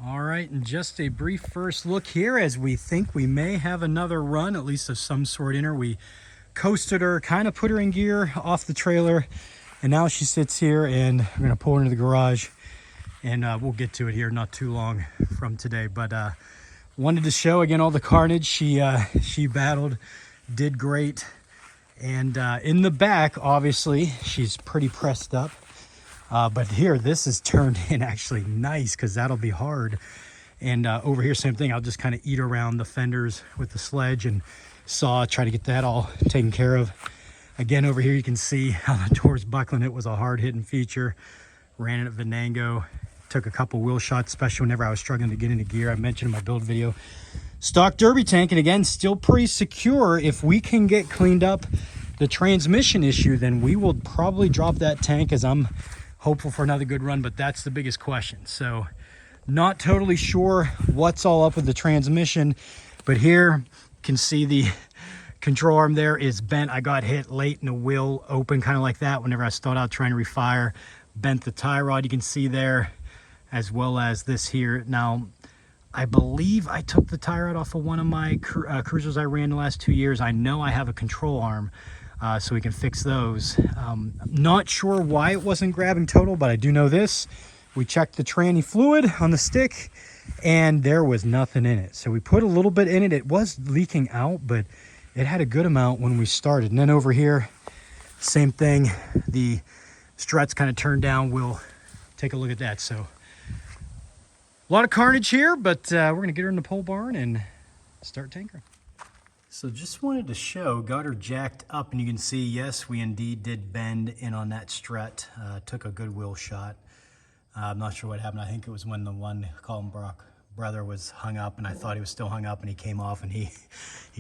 All right, and just a brief first look here as we think we may have another run, at least of some sort in her. We coasted her, kind of put her in gear off the trailer, and now she sits here, and we're gonna pull her into the garage, and we'll get to it here not too long from today. But wanted to show again all the carnage she battled, did great, and in the back, obviously, she's pretty pressed up. But here, this is turned in actually nice because that'll be hard. And over here, same thing. I'll just kind of eat around the fenders with the sledge and saw, try to get that all taken care of. Again, over here, you can see how the door's buckling. It was a hard hitting feature. Ran it at Venango. Took a couple wheel shots, especially whenever I was struggling to get into gear. I mentioned in my build video. Stock derby tank, and again, still pretty secure. If we can get cleaned up the transmission issue, then we will probably drop that tank, as I'm hopeful for another good run, but that's the biggest question. So not totally sure what's all up with the transmission, but here you can see the control arm there is bent. I got hit late in the wheel open, kind of like that, whenever I started out trying to refire. Bent the tie rod, you can see there, as well as this here. Now, I believe I took the tie rod off of one of my cruisers I ran the last 2 years. I know I have a control arm, so we can fix those. Not sure why it wasn't grabbing total, but I do know this. We checked the tranny fluid on the stick, and there was nothing in it. So we put a little bit in it. It was leaking out, but it had a good amount when we started. And then over here, same thing. The strut's kind of turned down. We'll take a look at that. So a lot of carnage here, but we're going to get her in the pole barn and start tinkering. So just wanted to show, got her jacked up, and you can see, yes, we indeed did bend in on that strut. Took a good wheel shot. I'm not sure what happened. I think it was when the one Colin Brock brother was hung up, and I thought he was still hung up, and he came off, and he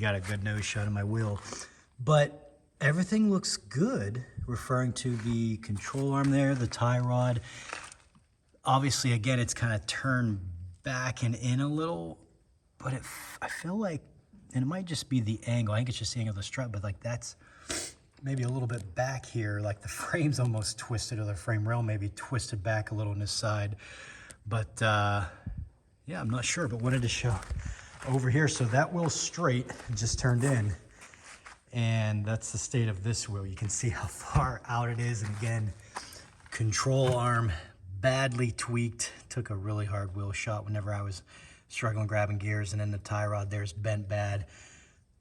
got a good nose shot of my wheel. But everything looks good, referring to the control arm there, the tie rod. Obviously, again, it's kind of turned back and in a little, but I feel like, and it might just be the angle. I think it's just the angle of the strut, but like that's maybe a little bit back here. Like the frame's almost twisted, or the frame rail maybe twisted back a little on this side. But yeah, I'm not sure, but wanted to show over here. So that wheel's straight, just turned in. And that's the state of this wheel. You can see how far out it is. And again, control arm badly tweaked. Took a really hard wheel shot whenever I was struggling grabbing gears, and then the tie rod there's bent bad.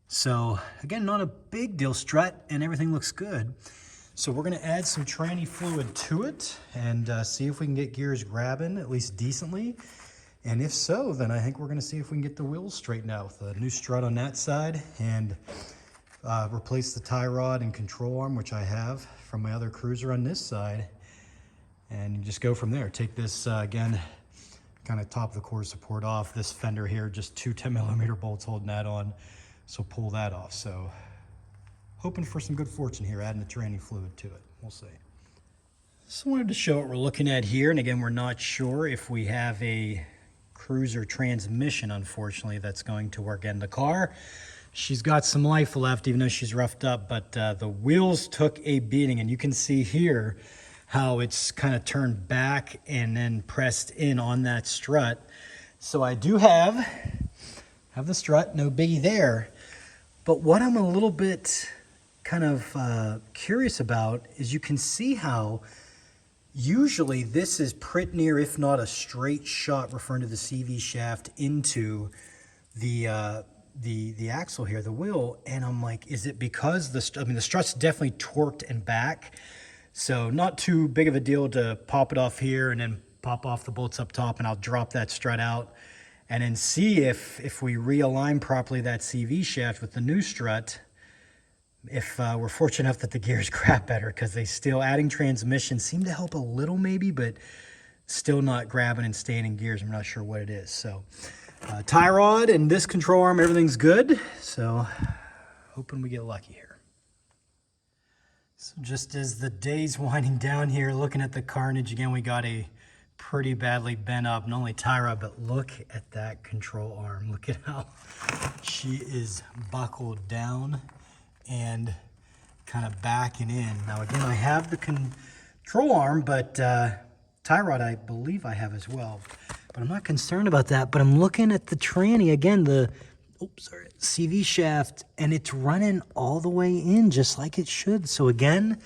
So again, not a big deal strut, and everything looks good. So we're gonna add some tranny fluid to it and see if we can get gears grabbing at least decently. And if so, then I think we're gonna see if we can get the wheels straightened out with a new strut on that side, and replace the tie rod and control arm, which I have from my other cruiser on this side, and just go from there. Take this again, kind of top of the core support off. This fender here, just 2 10mm bolts holding that on. So pull that off. So hoping for some good fortune here, adding the tranny fluid to it. We'll see. So I wanted to show what we're looking at here. And again, we're not sure if we have a cruiser transmission, unfortunately, that's going to work in the car. She's got some life left, even though she's roughed up, but the wheels took a beating, and you can see here how it's kind of turned back and then pressed in on that strut. So I do have the strut, no biggie there. But what I'm a little bit kind of curious about is you can see how usually this is pretty near, if not a straight shot, referring to the CV shaft into the axle here, the wheel. And I'm like, is it because the strut's definitely torqued and back? So not too big of a deal to pop it off here and then pop off the bolts up top, and I'll drop that strut out and then see if we realign properly that CV shaft with the new strut, if we're fortunate enough that the gears grab better, because they still, adding transmission seem to help a little maybe, but still not grabbing and staying in gears. I'm not sure what it is. So tie rod and this control arm, everything's good. So hoping we get lucky here. So just as the day's winding down here, looking at the carnage, again, we got a pretty badly bent up, not only tie rod, but look at that control arm. Look at how she is buckled down and kind of backing in. Now again, I have the control arm, but tie rod I believe I have as well. But I'm not concerned about that. But I'm looking at the tranny again, the CV shaft, and it's running all the way in just like it should. So again,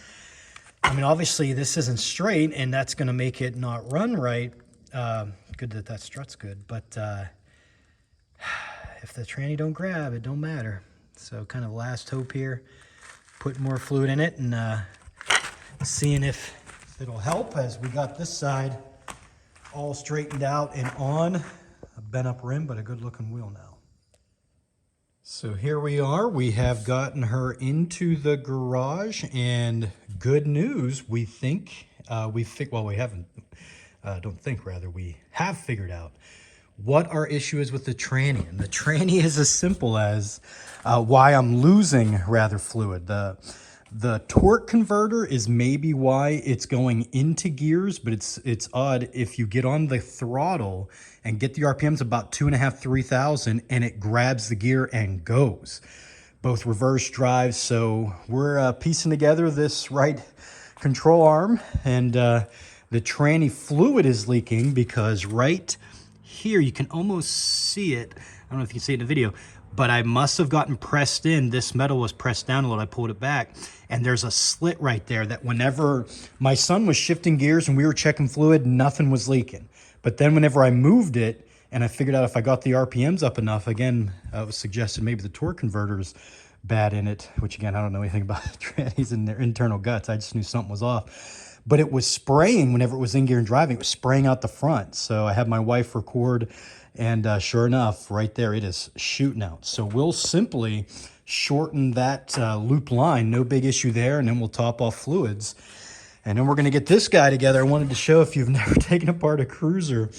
I mean, obviously this isn't straight, and that's going to make it not run right. Good that that strut's good, but if the tranny don't grab, it don't matter. So kind of last hope here, putting more fluid in it and seeing if it'll help, as we got this side all straightened out and on. A bent up rim, but a good looking wheel now. So here we are. We have gotten her into the garage, and good news, we think, we haven't, we have figured out what our issue is with the tranny. And the tranny is as simple as why I'm losing rather fluid. The torque converter is maybe why it's going into gears, but it's odd. If you get on the throttle and get the RPMs about 2,500, 3,000, and it grabs the gear and goes. Both reverse drives. So we're piecing together this right control arm, and the tranny fluid is leaking because right here, you can almost see it. I don't know if you can see it in the video, but I must have gotten pressed in. This metal was pressed down a little. I pulled it back, and there's a slit right there that whenever my son was shifting gears and we were checking fluid, nothing was leaking. But then whenever I moved it and I figured out if I got the RPMs up enough, again, it was suggested maybe the torque converter's bad in it, which again, I don't know anything about trannies and their internal guts. I just knew something was off. But it was spraying whenever it was in gear and driving. It was spraying out the front. So I had my wife record, and sure enough, right there, it is shooting out. So we'll simply shorten that loop line. No big issue there. And then we'll top off fluids. And then we're going to get this guy together. I wanted to show, if you've never taken apart a cruiser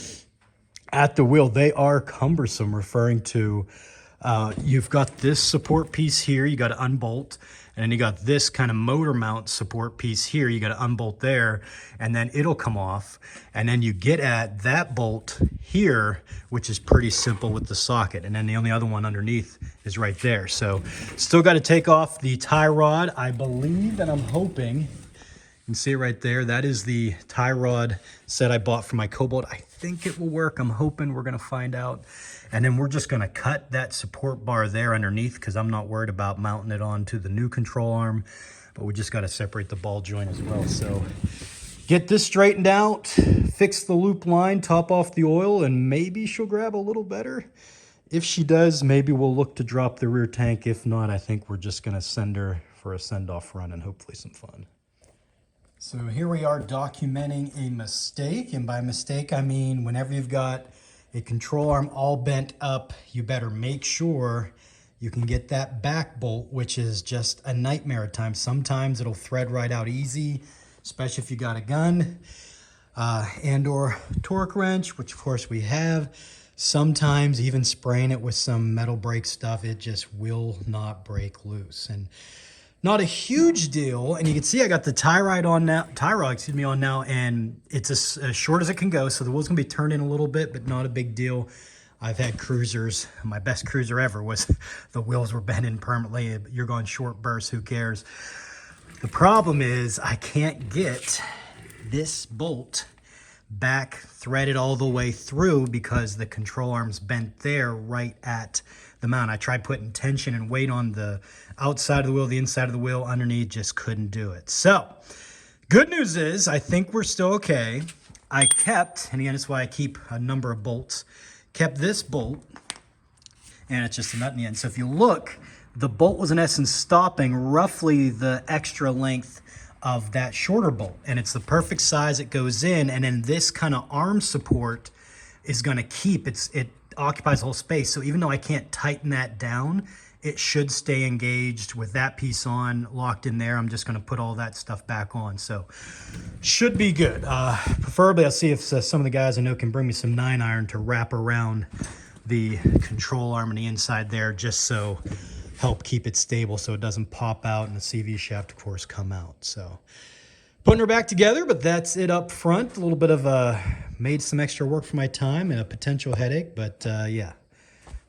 at the wheel, they are cumbersome, referring to you've got this support piece here. You got to unbolt. And then you got this kind of motor mount support piece here. You got to unbolt there, and then it'll come off. And then you get at that bolt here, which is pretty simple with the socket. And then the only other one underneath is right there. So still got to take off the tie rod. I believe, and I'm hoping, you can see it right there. That is the tie rod set I bought for my Cobalt. I think it will work. I'm hoping. We're going to find out. And then we're just going to cut that support bar there underneath, because I'm not worried about mounting it onto the new control arm, but we just got to separate the ball joint as well. So get this straightened out, fix the loop line, top off the oil, and maybe she'll grab a little better. If she does, maybe we'll look to drop the rear tank. If not, I think we're just going to send her for a send-off run and hopefully some fun. So here we are documenting a mistake. And by mistake, I mean whenever you've got a control arm all bent up, you better make sure you can get that back bolt, which is just a nightmare at times. Sometimes it'll thread right out easy, especially if you got a gun and or torque wrench, which of course we have. Sometimes even spraying it with some metal brake stuff, it just will not break loose. And not a huge deal. And you can see I got the tie rod on now, and it's as short as it can go. So the wheel's gonna be turned in a little bit, but not a big deal. I've had cruisers. My best cruiser ever was the wheels were bent in permanently. You're going short bursts, who cares? The problem is I can't get this bolt back threaded all the way through because the control arm's bent there right at the mount. I tried putting tension and weight on the outside of the wheel, the inside of the wheel, underneath, just couldn't do it. So good news is I think we're still okay. I kept, and again, that's why I keep a number of bolts, kept this bolt, and it's just a nut in the end. So if you look, the bolt was in essence stopping roughly the extra length of that shorter bolt, and it's the perfect size. It goes in, and then this kind of arm support is going to keep it occupies the whole space. So even though I can't tighten that down, it should stay engaged with that piece on, locked in there. I'm just going to put all that stuff back on. So should be good. Preferably, I'll see if some of the guys I know can bring me some 9-iron to wrap around the control arm on the inside there, just so help keep it stable so it doesn't pop out and the CV shaft, of course, come out. So putting her back together, but that's it up front. A little bit of made some extra work for my time and a potential headache, but yeah.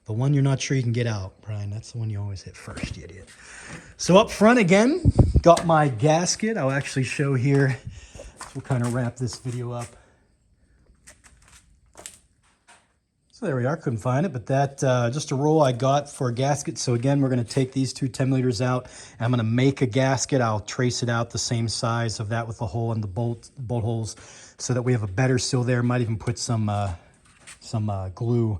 The one you're not sure you can get out, Brian, that's the one you always hit first, you idiot. So up front again, got my gasket. I'll actually show here. We'll kind of wrap this video up. So there we are, couldn't find it, but that just a roll I got for a gasket. So again, we're gonna take these two 10 milliliters out and I'm gonna make a gasket. I'll trace it out the same size of that with the hole and the bolt holes so that we have a better seal there. Might even put some glue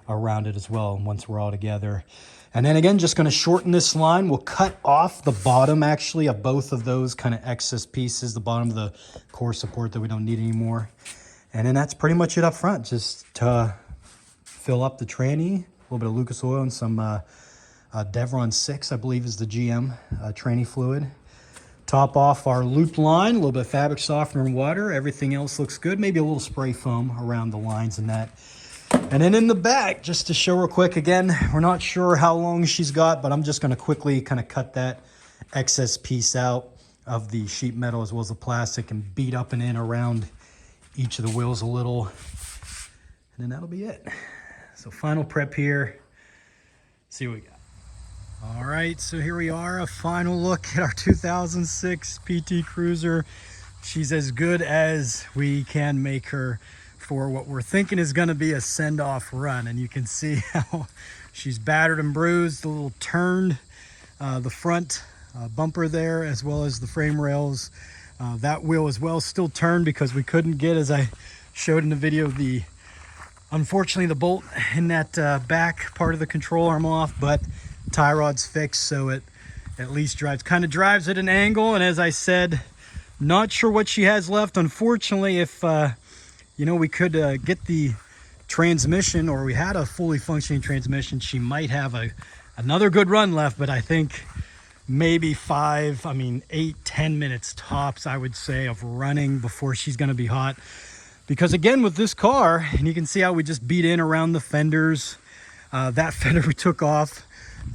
around it as well once we're all together. And then again, just gonna shorten this line. We'll cut off the bottom actually of both of those kind of excess pieces, the bottom of the core support that we don't need anymore. And then that's pretty much it up front. Just fill up the tranny, a little bit of Lucas oil and some Devron 6, I believe is the GM tranny fluid. Top off our loop line, a little bit of fabric softener and water. Everything else looks good. Maybe a little spray foam around the lines and that. And then in the back, just to show real quick, again, we're not sure how long she's got, but I'm just gonna quickly kind of cut that excess piece out of the sheet metal as well as the plastic and beat up and in around each of the wheels a little. And then that'll be it. So final prep here. See what we got. All right, so here we are, a final look at our 2006 PT Cruiser. She's as good as we can make her for what we're thinking is gonna be a send-off run. And you can see how she's battered and bruised, a little turned, the front bumper there, as well as the frame rails. That wheel as well still turned because we couldn't get, as I showed in the video, unfortunately the bolt in that back part of the control arm off, but tie rod's fixed, so it at least drives at an angle. And as I said, not sure what she has left. Unfortunately, if we could get the transmission, or we had a fully functioning transmission, she might have another good run left. But I think maybe 8-10 minutes tops, I would say, of running before she's going to be hot. Because again, with this car, and you can see how we just beat in around the fenders, that fender we took off,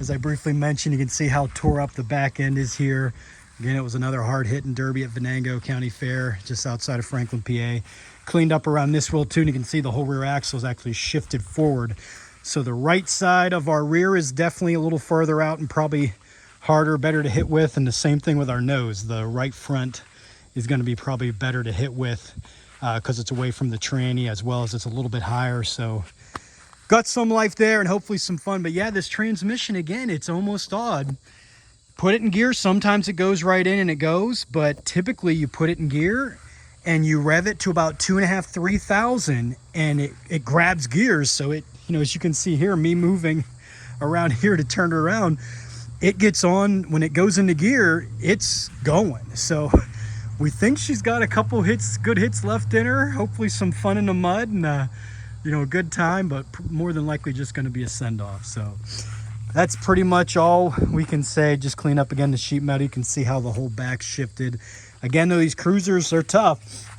as I briefly mentioned. You can see how tore up the back end is here. Again, it was another hard hit in Derby at Venango County Fair, just outside of Franklin, PA. Cleaned up around this wheel too, and you can see the whole rear axle is actually shifted forward. So the right side of our rear is definitely a little further out and probably harder, better to hit with. And the same thing with our nose. The right front is going to be probably better to hit with because it's away from the tranny, as well as it's a little bit higher. So got some life there and hopefully some fun. But yeah, this transmission, again, it's almost odd. Put it in gear, sometimes it goes right in and it goes, but typically you put it in gear and you rev it to about 2,500, 3,000 and it grabs gears. So it, as you can see here, me moving around here to turn it around, it gets on. When it goes into gear, it's going. So we think she's got a couple good hits left in her, hopefully some fun in the mud and a good time, but more than likely just going to be a send-off. So that's pretty much all we can say. Just clean up again the sheet metal. You can see how the whole back shifted. Again, though, these cruisers are tough.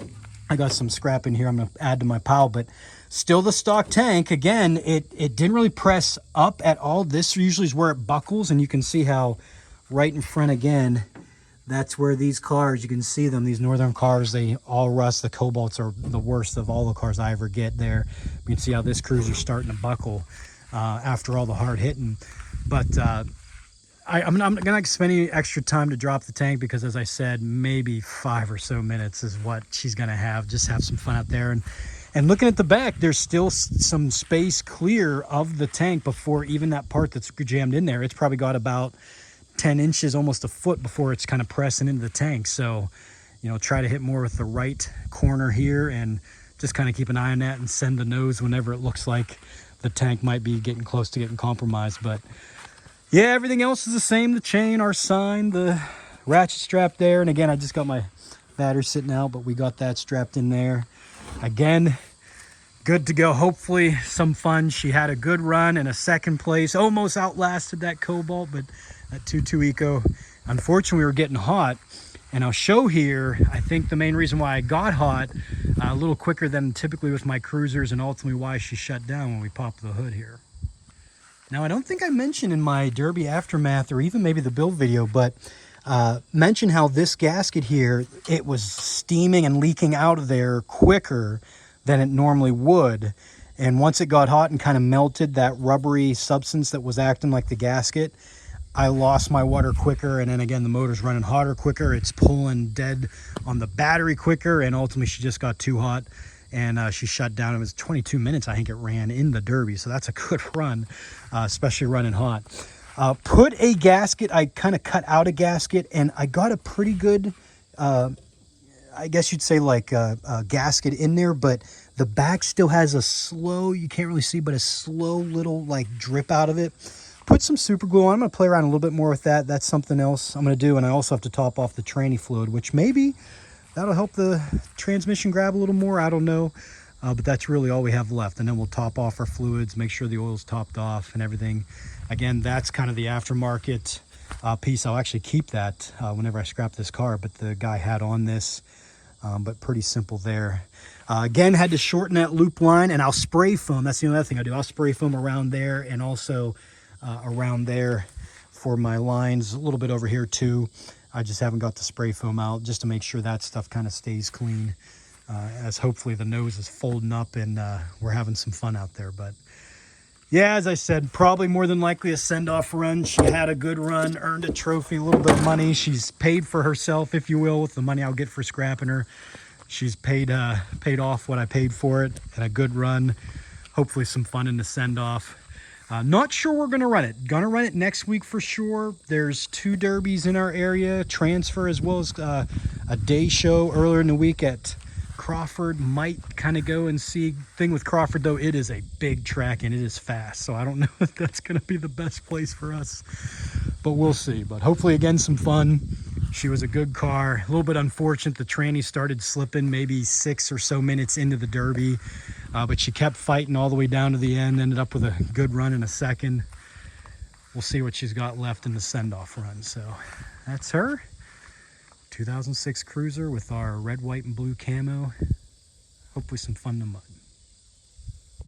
I got some scrap in here I'm going to add to my pile, but still the stock tank. Again, it didn't really press up at all. This usually is where it buckles, and you can see how right in front again, that's where these cars, you can see them, these Northern cars, they all rust. The Cobalts are the worst of all the cars I ever get there. You can see how this cruiser's starting to buckle after all the hard hitting. But I'm not going to spend any extra time to drop the tank because, as I said, maybe 5 or so minutes is what she's going to have. Just have some fun out there. And looking at the back, there's still some space clear of the tank before even that part that's jammed in there. It's probably got about 10 inches, almost a foot, before it's kind of pressing into the tank. So, try to hit more with the right corner here and just kind of keep an eye on that and send the nose whenever it looks like the tank might be getting close to getting compromised. But yeah, everything else is the same. The chain, our sign, the ratchet strap there. And again, I just got my battery sitting out, but we got that strapped in there. Again, good to go. Hopefully some fun. She had a good run in a second place. Almost outlasted that Cobalt, but that 2.2 Eco. Unfortunately, we were getting hot. And I'll show here, I think the main reason why I got hot a little quicker than typically with my cruisers, and ultimately why she shut down when we popped the hood here. Now, I don't think I mentioned in my Derby Aftermath, or even maybe the build video, but mention how this gasket here, it was steaming and leaking out of there quicker than it normally would. And once it got hot and kind of melted that rubbery substance that was acting like the gasket, I lost my water quicker. And then again, the motor's running hotter quicker. It's pulling dead on the battery quicker. And ultimately, she just got too hot and she shut down. It was 22 minutes, I think it ran in the Derby, so that's a good run, especially running hot. Put a gasket, I kind of cut out a gasket, and I got a pretty good, I guess you'd say like a gasket in there, but the back still has a slow, you can't really see, but a slow little like drip out of it. Put some super glue on. I'm going to play around a little bit more with that. That's something else I'm going to do, and I also have to top off the tranny fluid, which maybe that'll help the transmission grab a little more. I don't know, but that's really all we have left. And then we'll top off our fluids, make sure the oil's topped off and everything. Again, that's kind of the aftermarket piece. I'll actually keep that whenever I scrap this car, but the guy had on this, but pretty simple there. Again, had to shorten that loop line, and I'll spray foam. That's the other thing I do. I'll spray foam around there and also around there for my lines, a little bit over here too. I just haven't got the spray foam out just to make sure that stuff kind of stays clean, as hopefully the nose is folding up and we're having some fun out there. But yeah, as I said, probably more than likely a send-off run. She had a good run, earned a trophy, a little bit of money. She's paid for herself, if you will, with the money I'll get for scrapping her. She's paid off what I paid for it, and a good run. Hopefully some fun in the send-off. Not sure we're going to run it. Going to run it next week for sure. There's 2 derbies in our area, transfer as well as a day show earlier in the week at Crawford. Might kind of go and see. Thing with Crawford, though, it is a big track and it is fast. So I don't know if that's going to be the best place for us. But we'll see. But hopefully, again, some fun. She was a good car. A little bit unfortunate. The tranny started slipping maybe 6 or so minutes into the Derby. But she kept fighting all the way down to the end. Ended up with a good run in a second. We'll see what she's got left in the send-off run. So that's her. 2006 Cruiser with our red, white, and blue camo. Hopefully some fun in the mud.